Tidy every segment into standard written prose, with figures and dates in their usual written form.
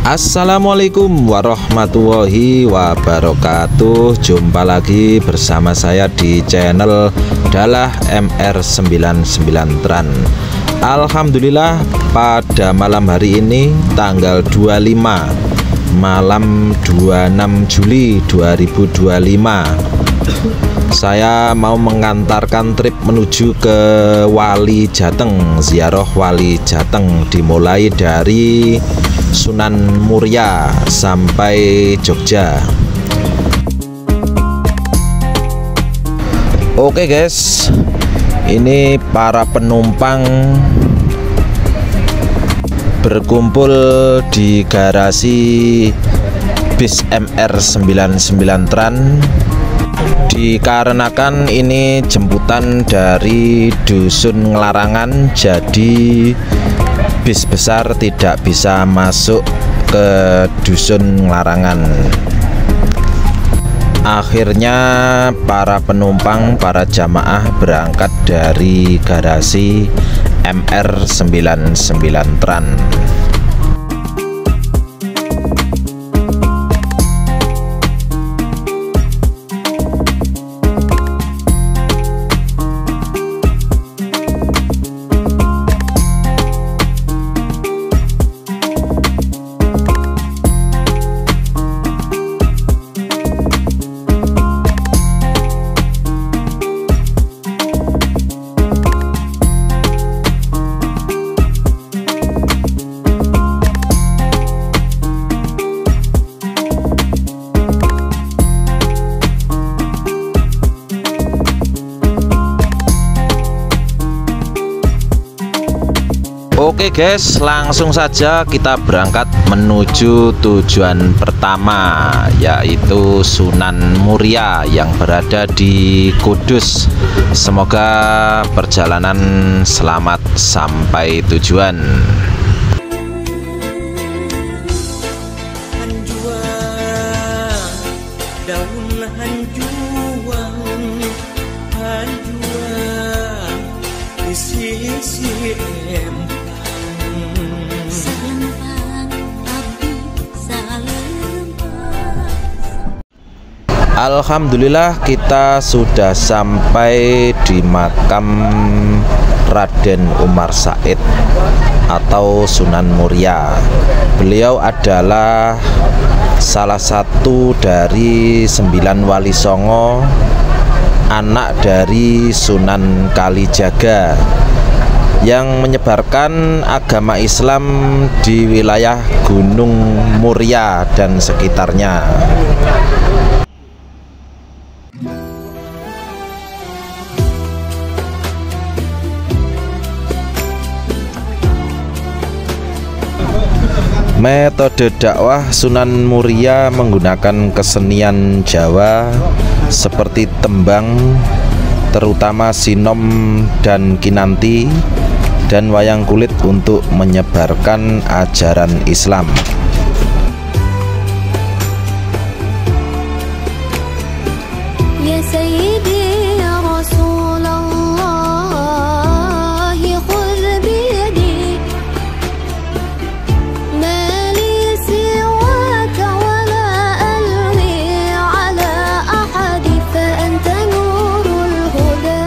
Assalamualaikum warahmatullahi wabarakatuh. Jumpa lagi bersama saya di channel Dalah MR99 Tran. Alhamdulillah pada malam hari ini tanggal 25 malam 26 Juli 2025 saya mau mengantarkan trip menuju ke Wali Jateng, ziarah Wali Jateng, dimulai dari Sunan Muria sampai Jogja. Oke guys, ini para penumpang berkumpul di garasi bis MR99 Tran, dikarenakan ini jemputan dari dusun Nglarangan, jadi bis besar tidak bisa masuk ke dusun Nglarangan. Akhirnya para penumpang, para jamaah berangkat dari garasi MR99 Tran. Oke guys, langsung saja kita berangkat menuju tujuan pertama, yaitu Sunan Muria yang berada di Kudus. Semoga perjalanan selamat sampai tujuan. Alhamdulillah kita sudah sampai di makam Raden Umar Said atau Sunan Muria. Beliau adalah salah satu dari 9 wali songo, anak dari Sunan Kalijaga yang menyebarkan agama Islam di wilayah Gunung Muria dan sekitarnya. Metode dakwah Sunan Muria menggunakan kesenian Jawa seperti tembang, terutama sinom dan kinanti, dan wayang kulit untuk menyebarkan ajaran Islam. Ya Sayyidi ya Rasulullah, khudh biyadi, ma li siwaka wa la alwi ala ahadi, fa anta nurul huda.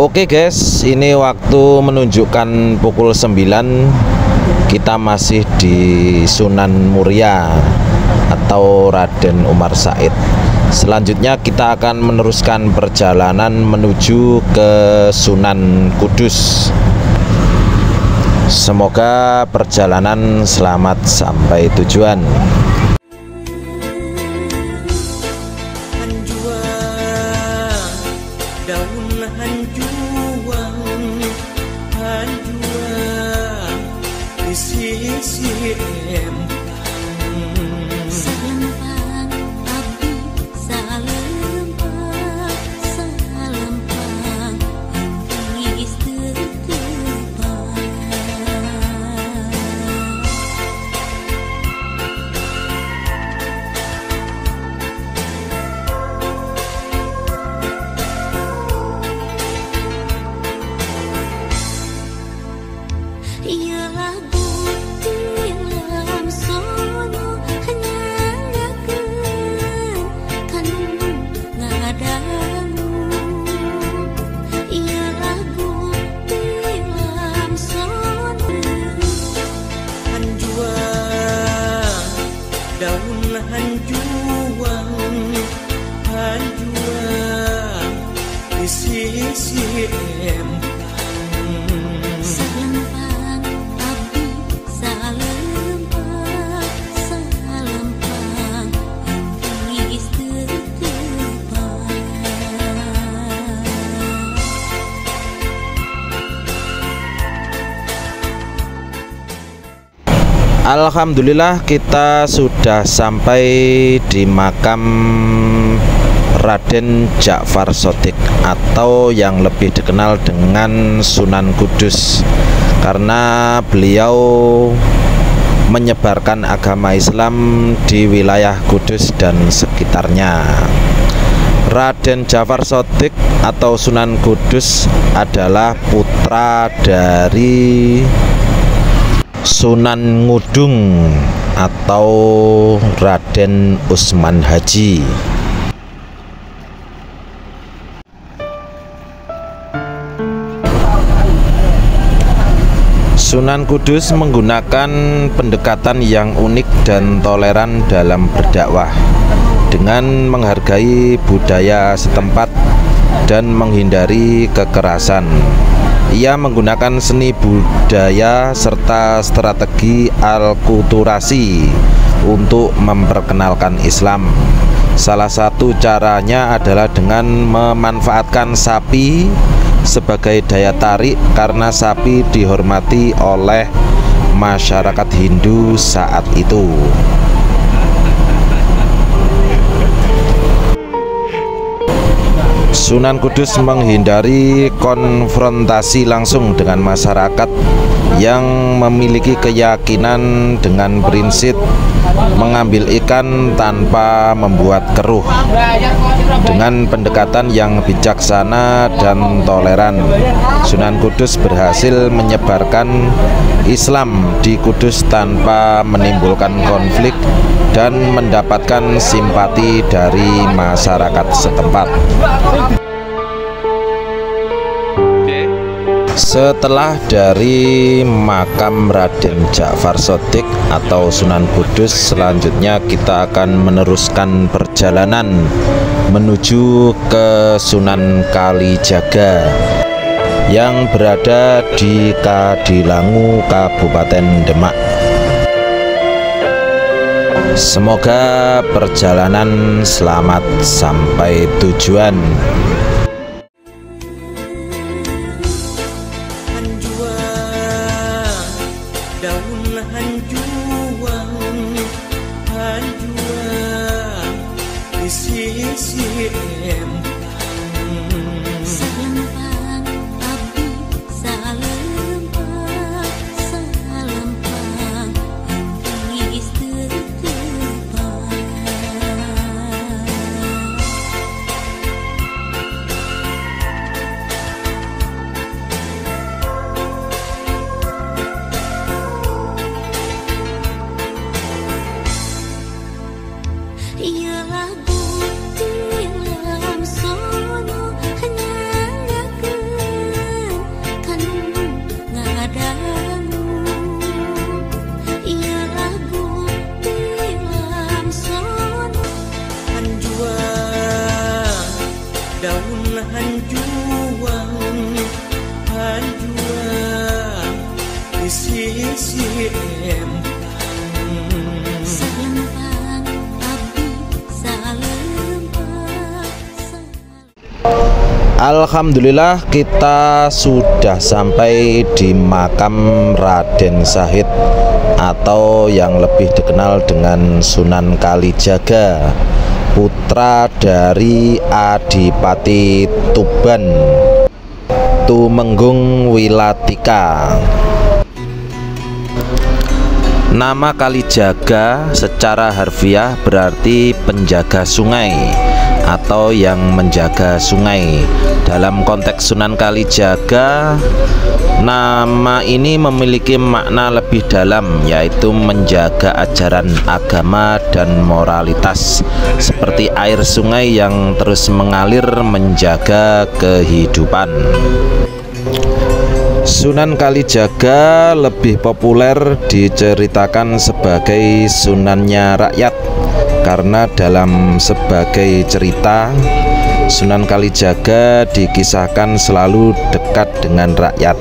Oke guys, ini waktu menunjukkan pukul 9. Kita masih di Sunan Muria atau Raden Umar Said. Selanjutnya kita akan meneruskan perjalanan menuju ke Sunan Kudus. Semoga perjalanan selamat sampai tujuan. Ya lagu di sisi Salempang abdi salempang salempang geus teu tepang. Alhamdulillah kita sudah sampai di makam Raden Ja'far Shadiq atau yang lebih dikenal dengan Sunan Kudus, karena beliau menyebarkan agama Islam di wilayah Kudus dan sekitarnya. Raden Ja'far Shadiq atau Sunan Kudus adalah putra dari Sunan Ngudung atau Raden Usman Haji. Sunan Kudus menggunakan pendekatan yang unik dan toleran dalam berdakwah dengan menghargai budaya setempat dan menghindari kekerasan. Ia menggunakan seni budaya serta strategi alkulturasi untuk memperkenalkan Islam. Salah satu caranya adalah dengan memanfaatkan sapi sebagai daya tarik, karena sapi dihormati oleh masyarakat Hindu saat itu. Sunan Kudus menghindari konfrontasi langsung dengan masyarakat yang memiliki keyakinan dengan prinsip mengambil ikan tanpa membuat keruh. Dengan pendekatan yang bijaksana dan toleran, Sunan Kudus berhasil menyebarkan Islam di Kudus tanpa menimbulkan konflik dan mendapatkan simpati dari masyarakat setempat. Setelah dari makam Raden Ja'far Shadiq atau Sunan Kudus, selanjutnya kita akan meneruskan perjalanan menuju ke Sunan Kalijaga yang berada di Kadilangu, Kabupaten Demak. Semoga perjalanan selamat sampai tujuan. Daun hanjuang di sisi Salempang abdi salempang salempang geus teu tepang. Ialah bukti lam sono nyangakeun kanu ngadangu. Ialah bukti lam sono hanjuang, daun hanjuang di sisi salempang abdi salempang. Alhamdulillah kita sudah sampai di makam Raden Shahid atau yang lebih dikenal dengan Sunan Kalijaga, putra dari Adipati Tuban Tumenggung Wilatika. Nama Kalijaga secara harfiah berarti penjaga sungai atau yang menjaga sungai. Dalam konteks Sunan Kalijaga, nama ini memiliki makna lebih dalam, yaitu menjaga ajaran agama dan moralitas, seperti air sungai yang terus mengalir menjaga kehidupan. Sunan Kalijaga lebih populer diceritakan sebagai Sunannya rakyat, karena dalam sebagai cerita Sunan Kalijaga dikisahkan selalu dekat dengan rakyat.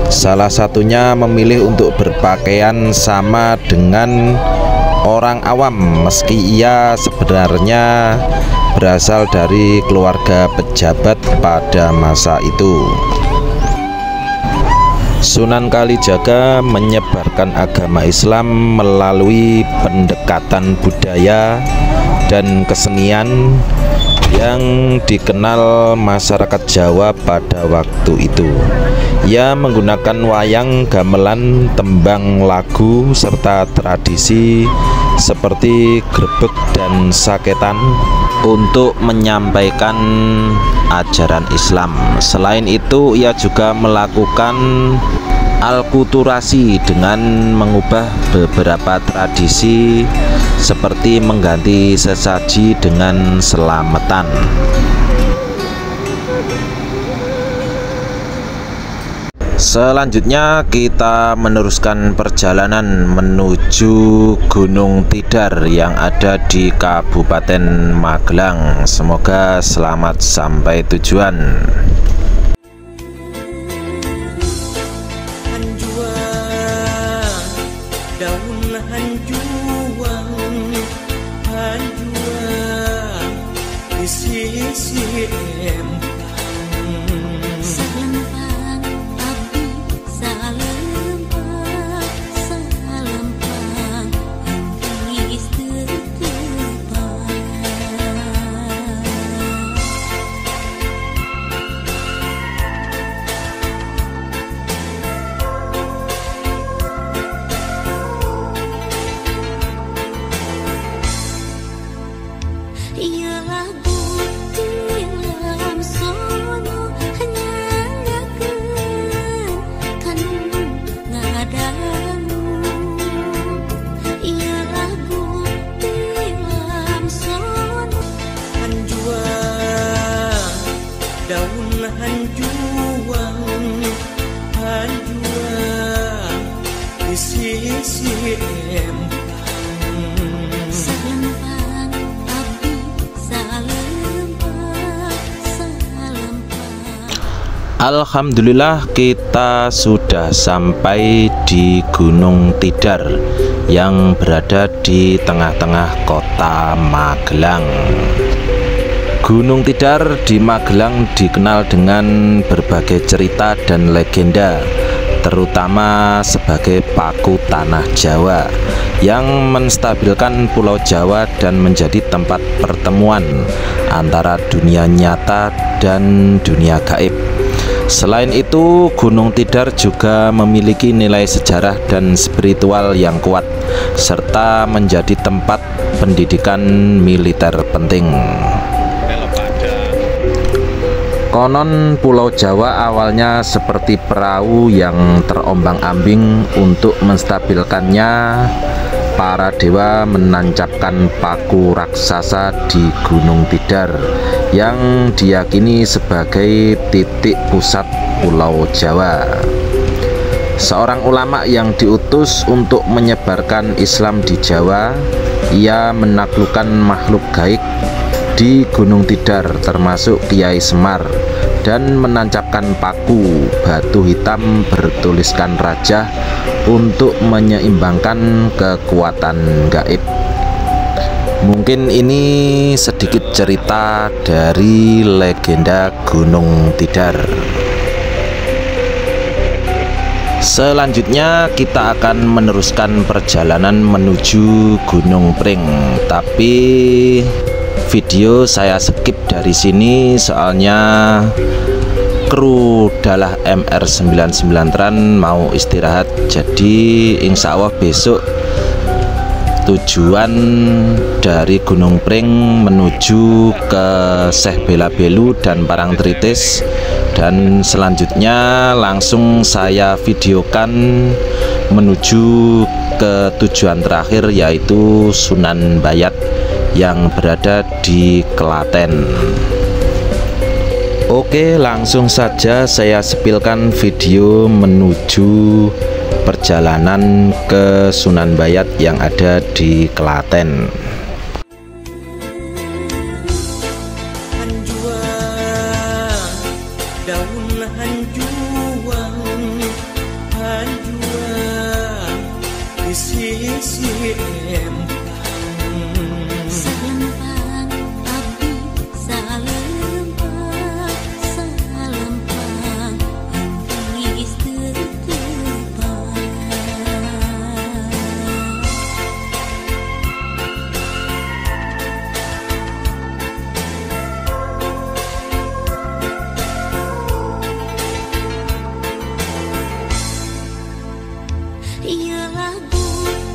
Salah satunya memilih untuk berpakaian sama dengan orang awam meski ia sebenarnya berasal dari keluarga pejabat pada masa itu. Sunan Kalijaga menyebarkan agama Islam melalui pendekatan budaya dan kesenian yang dikenal masyarakat Jawa pada waktu itu. Ia menggunakan wayang, gamelan, tembang, lagu, serta tradisi seperti grebeg dan saketan untuk menyampaikan ajaran Islam. Selain itu, ia juga melakukan alkulturasi dengan mengubah beberapa tradisi seperti mengganti sesaji dengan selamatan. Selanjutnya kita meneruskan perjalanan menuju Gunung Tidar yang ada di Kabupaten Magelang. Semoga selamat sampai tujuan. Hanjuang, daun hanjuang, hanjuang di sisi empang. Salempang abdi salempang, salempang geus teu tepang. Ieu lagu tilam sono nyanyakeun kanu ngadangu. Ieu lagu tilam sono Hanjuang, daun hanjuang, hanjuang di sisi empang. salempang abdi salempang, salempang. Alhamdulillah, kita sudah sampai di Gunung Tidar yang berada di tengah-tengah kota Magelang. Gunung Tidar di Magelang dikenal dengan berbagai cerita dan legenda, terutama sebagai paku tanah Jawa yang menstabilkan Pulau Jawa dan menjadi tempat pertemuan antara dunia nyata dan dunia gaib. Selain itu, Gunung Tidar juga memiliki nilai sejarah dan spiritual yang kuat, serta menjadi tempat pendidikan militer penting. Konon Pulau Jawa awalnya seperti perahu yang terombang-ambing. Untuk menstabilkannya, para dewa menancapkan paku raksasa di Gunung Tidar yang diyakini sebagai titik pusat Pulau Jawa. Seorang ulama yang diutus untuk menyebarkan Islam di Jawa, ia menaklukkan makhluk gaib di Gunung Tidar termasuk Kiai Semar dan menancapkan paku batu hitam bertuliskan raja untuk menyeimbangkan kekuatan gaib. Mungkin ini sedikit cerita dari legenda Gunung Tidar. Selanjutnya kita akan meneruskan perjalanan menuju Gunung Pring, tapi video saya skip dari sini soalnya kru Dalah MR99 Tran mau istirahat. Jadi insya Allah besok tujuan dari Gunung Pring menuju ke Syekh Bela Belu dan Parangtritis, dan selanjutnya langsung saya videokan menuju ke tujuan terakhir yaitu Sunan Bayat yang berada di Klaten. Oke, langsung saja saya sepilkan video menuju perjalanan ke Sunan Bayat yang ada di Klaten. Hanjuang, daun hanjuang di sisi empang. Salempang abdi salempang salempang geus teu tepang. Ieu lagu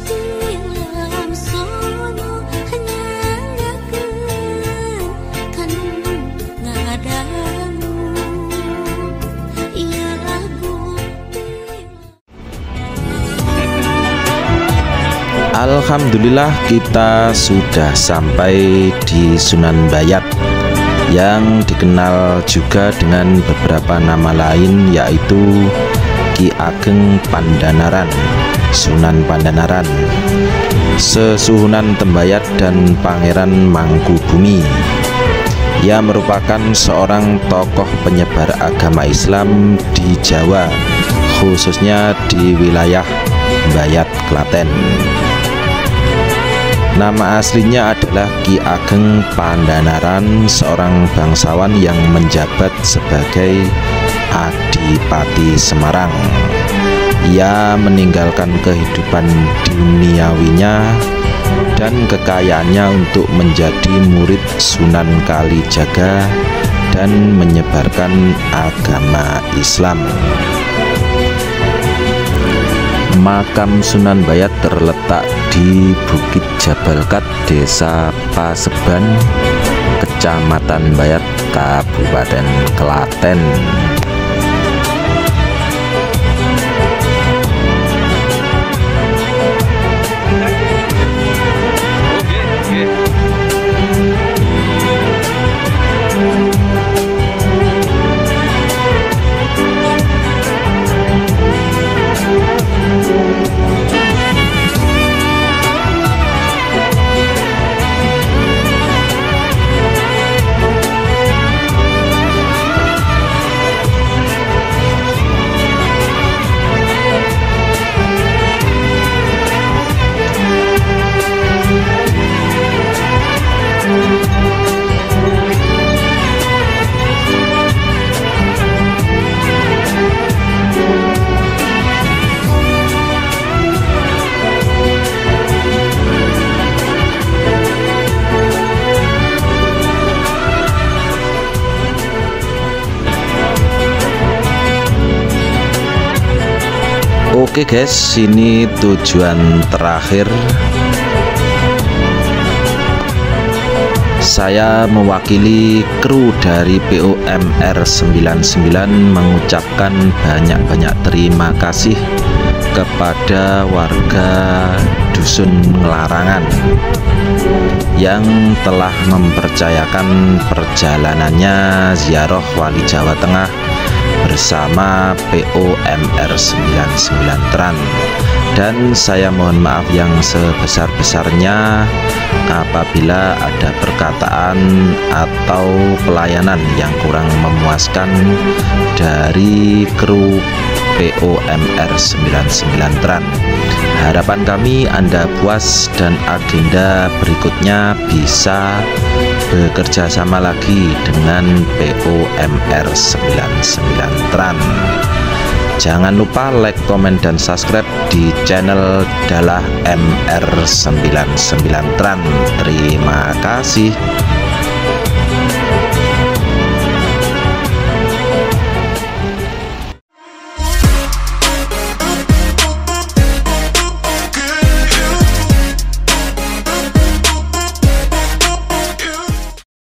tilam sono hanyangkeun kanu ngadangu. Ieu lagu Alhamdulillah kita sudah sampai di Sunan Bayat yang dikenal juga dengan beberapa nama lain yaitu Ki Ageng Pandanaran, Sunan Pandanaran, Sesuhunan Tembayat dan Pangeran Mangkubumi. Ia merupakan seorang tokoh penyebar agama Islam di Jawa, khususnya di wilayah Bayat, Klaten. Nama aslinya adalah Ki Ageng Pandanaran, seorang bangsawan yang menjabat sebagai Adipati Semarang. Ia meninggalkan kehidupan duniawinya dan kekayaannya untuk menjadi murid Sunan Kalijaga dan menyebarkan agama Islam. Makam Sunan Bayat terletak di Bukit Jabalkat, Desa Paseban, Kecamatan Bayat, Kabupaten Klaten. Oke guys, ini tujuan terakhir. Saya mewakili kru dari POMR 99 mengucapkan banyak-banyak terima kasih kepada warga Dusun Nglarangan yang telah mempercayakan perjalanannya ziarah Wali Jawa Tengah bersama POMR 99 Tran. Dan saya mohon maaf yang sebesar-besarnya apabila ada perkataan atau pelayanan yang kurang memuaskan dari kru POMR 99 Tran. Harapan kami Anda puas dan agenda berikutnya bisa bekerja sama lagi dengan POMR 99 Tran. Jangan lupa like, komen, dan subscribe di channel Dalah MR99 Tran. Terima kasih.